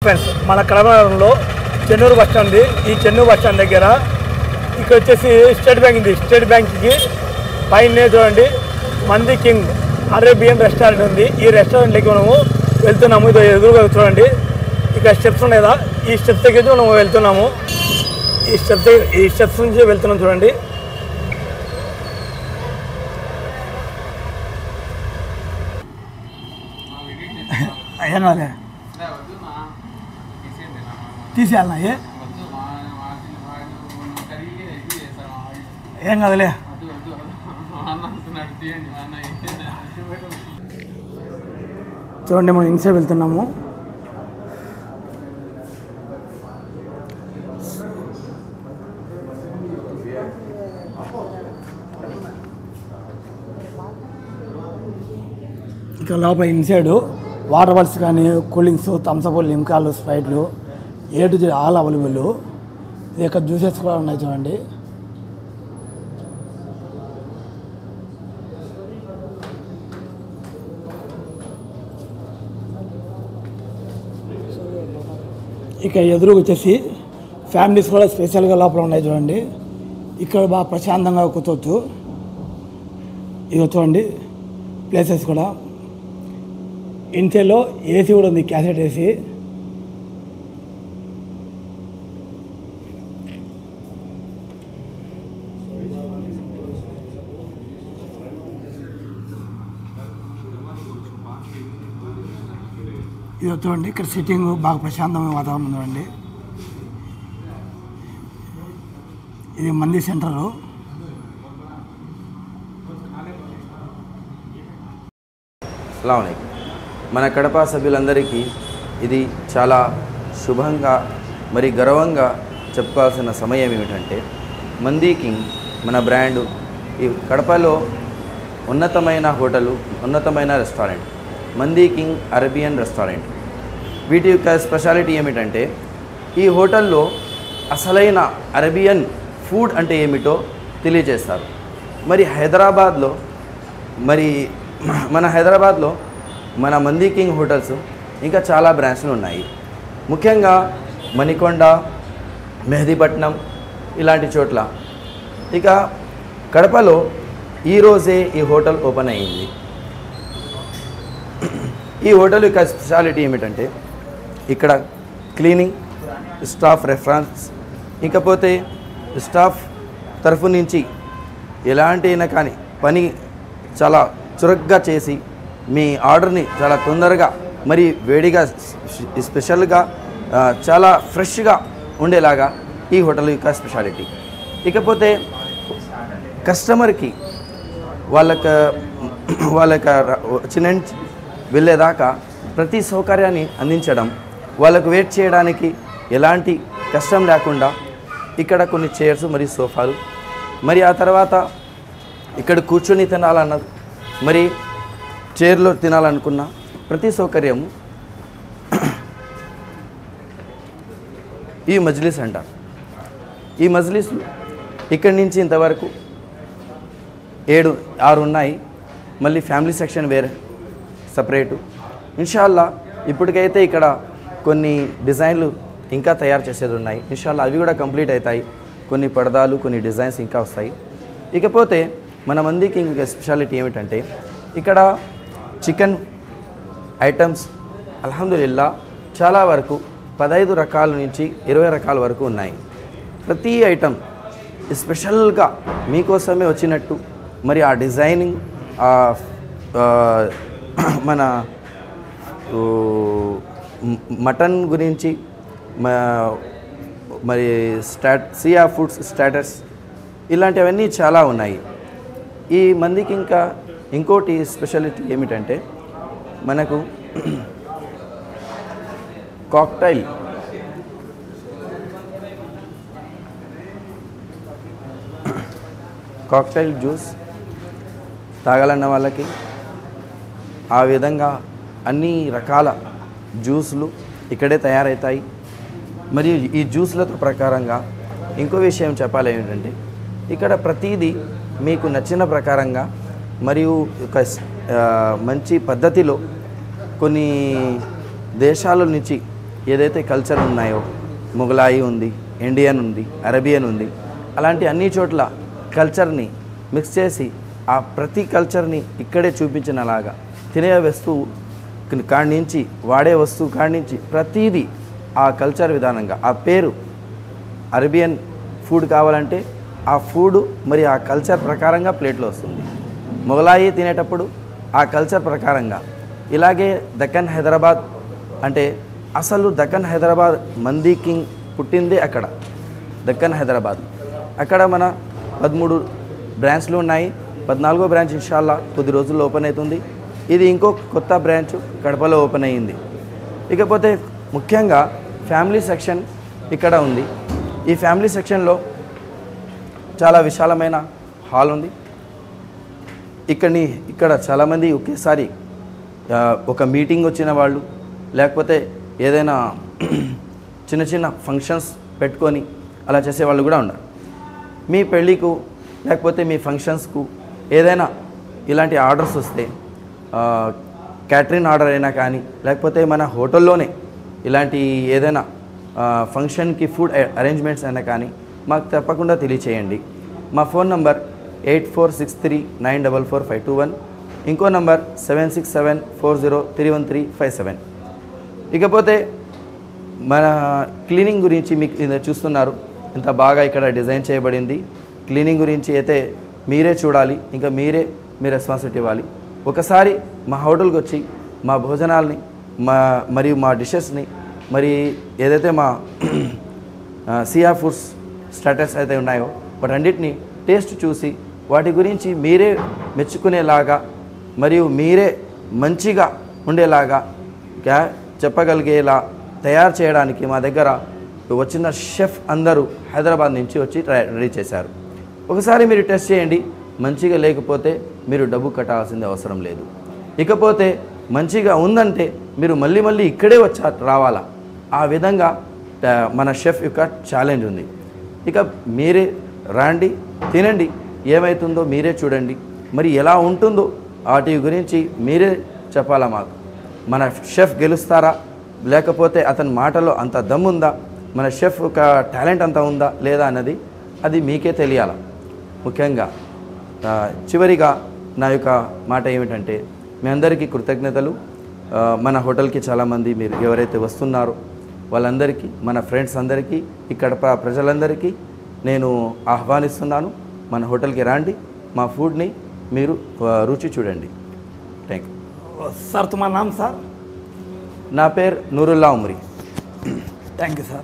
Friends మన కడపలో Chennur bus stand ఈ చెన్నూరు బస్ స్టాండ్ దగ్గర ఇక్కడ వచ్చేసి స్టేట్ బ్యాంక్ ఉంది. స్టేట్ బ్యాంక్కి పైన చూడండి మంది కింగ్ అరేబియన్ రెస్టారెంట్ ఉంది. ఈ రెస్టారెంట్కి మనము వెళ్తున్నాము. ఇది ఎదురుగా చూడండి ఇక్కడ స్టెప్స్ ఉన్నాయి కదా, ఈ స్టెప్స్ దగ్గర మనం వెళ్తున్నాము. ఈ స్టెప్స్ నుంచి వెళ్తున్నాం చూడండి. అయ్యా తీసేయాలన్నా ఏం కదలే. చూడండి మనం ఇన్సైడ్ వెళ్తున్నాము. ఇక లోపల ఇన్సైడ్ వాటర్ బాటిల్స్ కానీ కూల్ డ్రింక్స్, థమ్స్అప్, లిమ్కాలు, స్ప్రైట్లు A to Z all available. ఇది ఇక్కడ జ్యూసెస్ కూడా ఉన్నాయి చూడండి. ఇక ఎదురుగా వచ్చేసి ఫ్యామిలీస్ కూడా స్పెషల్గా లోపల ఉన్నాయి చూడండి. ఇక్కడ బాగా ప్రశాంతంగా కూర్చోవచ్చు. ఇది చూడండి ప్లేసెస్ కూడా. ఇంట్లో ఏసీ కూడా ఉంది, క్యాసెట్ ఏసీ. ఇది చూడండి ఇక్కడ సిట్టింగ్ బాగా ప్రశాంతమైన వాతావరణం ఉందండి. ఇది మంది సెంటరు. అస్సలాము అలైకుం. మన కడప సభ్యులందరికీ ఇది చాలా శుభంగా మరి గర్వంగా చెప్పుకోవాల్సిన సమయం ఏమిటంటే మంది కింగ్ మన బ్రాండు ఈ కడపలో ఉన్నతమైన హోటలు, ఉన్నతమైన రెస్టారెంట్ మంది కింగ్ అరేబియన్ రెస్టారెంట్. వీటి యొక్క స్పెషాలిటీ ఏమిటంటే ఈ హోటల్లో అసలైన అరేబియన్ ఫుడ్ అంటే ఏమిటో తెలియజేస్తారు. మరి హైదరాబాద్లో మన మంది కింగ్ హోటల్స్ ఇంకా చాలా బ్రాంచ్లు ఉన్నాయి. ముఖ్యంగా మణికొండ, మెహదీపట్నం ఇలాంటి చోట్ల. ఇక కడపలో ఈరోజే ఈ హోటల్ ఓపెన్ అయ్యింది. ఈ హోటల్ యొక్క స్పెషాలిటీ ఏమిటంటే ఇక్కడ క్లీనింగ్ స్టాఫ్ రెఫరెన్స్, ఇకపోతే స్టాఫ్ తరఫు నుంచి ఎలాంటి అయినా కానీ పని చాలా చురుగ్గా చేసి మీ ఆర్డర్ని చాలా తొందరగా మరి వేడిగా స్పెషల్గా చాలా ఫ్రెష్గా ఉండేలాగా ఈ హోటల్ యొక్క స్పెషాలిటీ. ఇకపోతే కస్టమర్కి వాళ్ళ చిన్న వెళ్ళేదాకా ప్రతి సౌకర్యాన్ని అందించడం, వాళ్ళకు వెయిట్ చేయడానికి ఎలాంటి కష్టం లేకుండా ఇక్కడ కొన్ని చైర్స్ మరియు సోఫాలు, మరి ఆ తర్వాత ఇక్కడ కూర్చొని తినాలన్నది, మరి చైర్లో తినాలనుకున్న ప్రతి సౌకర్యము ఈ మజ్లిస్ అంటారు. ఈ మజ్లిస్లు ఇక్కడి నుంచి ఇంతవరకు 6 ఉన్నాయి. మళ్ళీ ఫ్యామిలీ సెక్షన్ వేరే సపరేటు. ఇన్షాల్లా ఇప్పటికైతే ఇక్కడ కొన్ని డిజైన్లు ఇంకా తయారు చేసేది ఉన్నాయి. ఇన్షాల్లా అవి కూడా కంప్లీట్ అవుతాయి. కొన్ని పరదాలు, కొన్ని డిజైన్స్ ఇంకా వస్తాయి. ఇకపోతే మన మందికి ఇంకొక స్పెషాలిటీ ఏమిటంటే ఇక్కడ చికెన్ ఐటమ్స్ అల్హమ్దులిల్లా చాలా వరకు 15 రకాల నుంచి 20 రకాల వరకు ఉన్నాయి. ప్రతి ఐటమ్ స్పెషల్గా మీకోసమే వచ్చినట్టు, మరి ఆ డిజైనింగ్ మన మటన్ గురించి మరి సియా ఫుడ్స్ స్టాటర్స్ ఇలాంటివన్నీ చాలా ఉన్నాయి. ఈ మందికి ఇంకా ఇంకోటి స్పెషాలిటీ ఏమిటంటే మనకు కాక్టైల్ జ్యూస్ తాగాలన్న వాళ్ళకి ఆ విధంగా అన్ని రకాల జ్యూస్లు ఇక్కడే తయారవుతాయి. మరియు ఈ జ్యూస్లతో ప్రకారంగా ఇంకో విషయం చెప్పాలి ఏంటంటే ఇక్కడ ప్రతిదీ మీకు నచ్చిన ప్రకారంగా మరియు ఒక మంచి పద్ధతిలో కొన్ని దేశాల నుంచి ఏదైతే కల్చర్ ఉన్నాయో మొగలాయి ఉంది, ఇండియన్ ఉంది, అరేబియన్ ఉంది, అలాంటి అన్ని చోట్ల కల్చర్ని మిక్స్ చేసి ఆ ప్రతి కల్చర్ని ఇక్కడే చూపించినలాగా తినే వస్తువు కాడి నుంచి వాడే వస్తువు కాడి నుంచి ప్రతీదీ ఆ కల్చర్ విధానంగా ఆ పేరు అరేబియన్ ఫుడ్ కావాలంటే ఆ ఫుడ్ మరి ఆ కల్చర్ ప్రకారంగా ప్లేట్లో వస్తుంది. మొగలాయి తినేటప్పుడు ఆ కల్చర్ ప్రకారంగా. ఇలాగే దక్కన్ హైదరాబాద్ అంటే అసలు దక్కన్ హైదరాబాద్ మందీ కింగ్ పుట్టిందే అక్కడ దక్కన్ హైదరాబాద్. అక్కడ మన 13 బ్రాంచ్లు ఉన్నాయి. 14వ బ్రాంచ్ ఇన్షాల్లా కొద్ది రోజుల్లో ఓపెన్ అవుతుంది. ఇది ఇంకో కొత్త బ్రాంచ్ కడపలో ఓపెన్ అయ్యింది. ఇకపోతే ముఖ్యంగా ఫ్యామిలీ సెక్షన్ ఇక్కడ ఉంది. ఈ ఫ్యామిలీ సెక్షన్లో చాలా విశాలమైన హాల్ ఉంది. ఇక్కడ చాలామంది ఒకేసారి ఒక మీటింగ్ వచ్చిన వాళ్ళు లేకపోతే ఏదైనా చిన్న చిన్న ఫంక్షన్స్ పెట్టుకొని అలా చేసేవాళ్ళు కూడా ఉన్నారు. మీ పెళ్ళికు లేకపోతే మీ ఫంక్షన్స్కు ఏదైనా ఇలాంటి ఆర్డర్స్ వస్తే క్యాటరింగ్ ఆర్డర్ అయినా కానీ లేకపోతే మన హోటల్లోనే ఇలాంటి ఏదైనా ఫంక్షన్కి ఫుడ్ అరేంజ్మెంట్స్ అయినా కానీ మాకు తప్పకుండా తెలియచేయండి. మా ఫోన్ నంబర్ 8463944521, ఇంకో నంబర్ 7674031357. ఇకపోతే మన క్లీనింగ్ గురించి మీకు చూస్తున్నారు ఇంత బాగా ఇక్కడ డిజైన్ చేయబడింది. క్లీనింగ్ గురించి అయితే మీరే చూడాలి, ఇంకా మీ రెస్పాన్సిబిలిటీ ఇవ్వాలి. ఒకసారి మా హోటల్కి వచ్చి మా భోజనాల్ని మరియు మా డిషెస్ని మరి ఏదైతే మా సియా ఫుడ్స్ స్టాటస్ అయితే ఉన్నాయో వాటన్నిటిని టేస్ట్ చూసి వాటి గురించి మీరే మెచ్చుకునేలాగా మరియు మీరే మంచిగా ఉండేలాగా చెప్పగలిగేలా తయారు చేయడానికి మా దగ్గర వచ్చిన షెఫ్ అందరూ హైదరాబాద్ నుంచి వచ్చి రెడీ చేశారు. ఒకసారి మీరు టెస్ట్ చేయండి. మంచిగా లేకపోతే మీరు డబ్బు కట్టాల్సింది అవసరం లేదు. ఇకపోతే మంచిగా ఉందంటే మీరు మళ్ళీ ఇక్కడే రావాలా. ఆ విధంగా మన షెఫ్ యొక్క ఛాలెంజ్ ఉంది. ఇక మీరే రండి, తినండి, ఏమవుతుందో మీరే చూడండి, మరి ఎలా ఉంటుందో వాటి గురించి మీరే చెప్పాలా మాకు. మన షెఫ్ గెలుస్తారా లేకపోతే అతని మాటలో అంత దమ్ముందా, మన షెఫ్ ఒక టాలెంట్ అంత ఉందా లేదా అన్నది అది మీకే తెలియాల. ముఖ్యంగా చివరిగా నా యొక్క మాట ఏమిటంటే మీ అందరికీ కృతజ్ఞతలు. మన హోటల్కి చాలామంది మీరు ఎవరైతే వస్తున్నారో వాళ్ళందరికీ, మన ఫ్రెండ్స్ అందరికీ, ఇక్కడ ప్రజలందరికీ నేను ఆహ్వానిస్తున్నాను. మన హోటల్కి రండి, మా ఫుడ్ని మీరు రుచి చూడండి. Thank you. सर तुम्हारा नाम सर? నా పేరు Nurullah Umri. Thank you sir.